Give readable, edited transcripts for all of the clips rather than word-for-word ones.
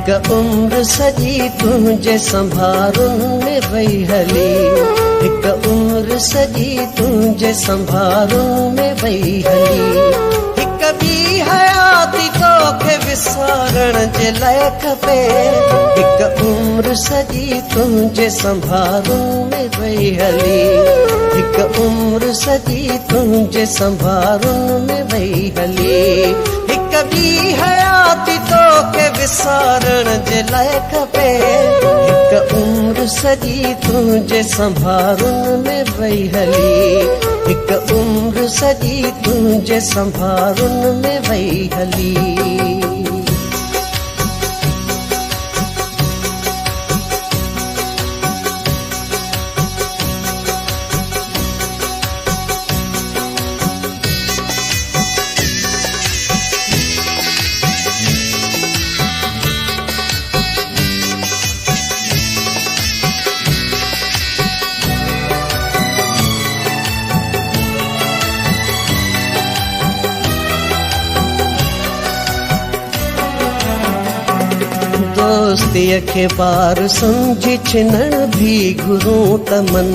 हिक उम्र सजी तुझे संभारुन में वही हली, हिक उम्र सजी तुझे संभारुन में वही हली। हिक ॿी हयाती तोखे विसारण जे लाइ खपे, हिक उम्र सजी तुझे संभारुन में वही हली, हिक उम्र सजी तुझे संभारुन में वही हली। हिक ॿी हयाती तोखे विसारण जे लाइ खपे, हिक उम्र सजी तुझे संभारुन में वही हली, हिक उम्र सजी तुझे संभारुन में वही हली। दोस्तीअ खे बार समझी छिनण भी घुरूं त मन,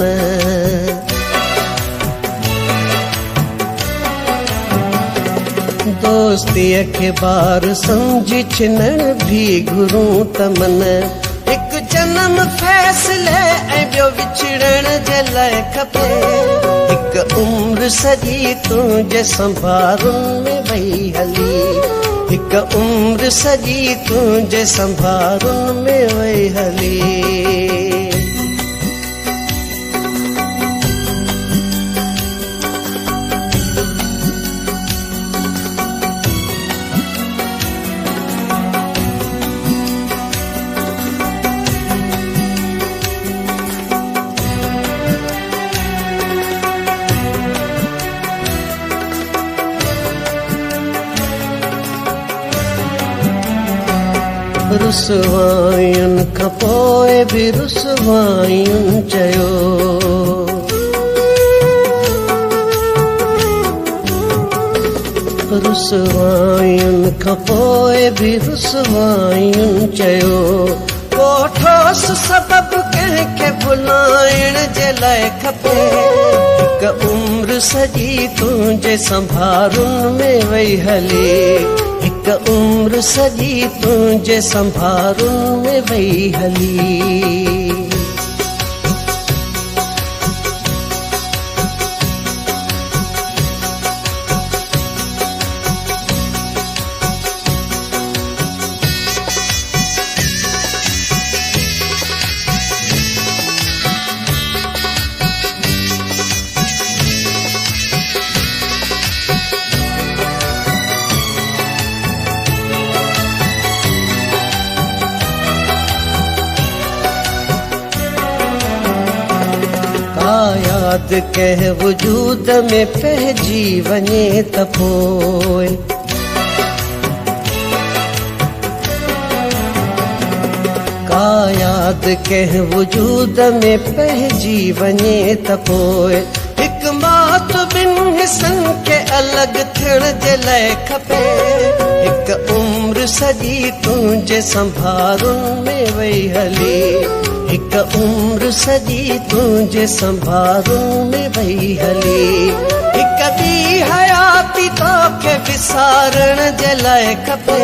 दोस्तीअ खे बार समझी छिनण भी घुरूं त मन। हिकु जन्म फैसले ऐं ॿियो विछड़ण जे लाइ खपे, हिकु उम्र सजी तुझे संभारुन में वही हली, हिक उम्र सजी तुझे संभारुन में वही हली। रुसवायुनि खां पोइ बि रुसवायुनि चयो, रुसवायुनि खां पोइ बि रुसवायुनि चयो। को ठोस सबबु कंहिंखे भुलाइण जे लाइ खपे, हिक उम्र सजी तुझे संभारुन में वही हली, हिक उम्र सजी तुझे संभारुन में वही हली। याद कंहिं वजूद में पइजी वञे त पोइ, का याद कंहिं वजूद में पइजी वञे त पोइ। हिक मौत ॿिनि हिसनि खे अलॻि थियण जे लाइ खपे, हिक उम्र सजी तुझे संभारुन में वही हली, हिक उम्र सजी तुझे संभारुन में वही हली। हिक ॿी हयाती तोखे विसारण जे लाइ खपे,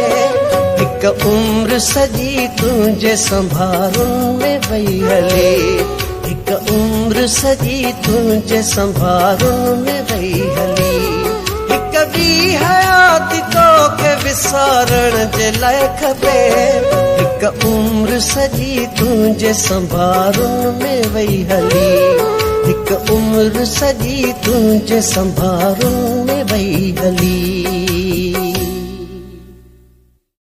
हिक उम्र सजी तुझे संभारुन में वही हली, हिक उम्र सजी तुझे संभारुन में वही हली। हिक ॿी हयाती तोखे विसारण जे लाइ खपे, हिक उम्र सजी तुझे संभारुन में वही हली, हिक उम्र सजी तुझे संभारुन में वही हली।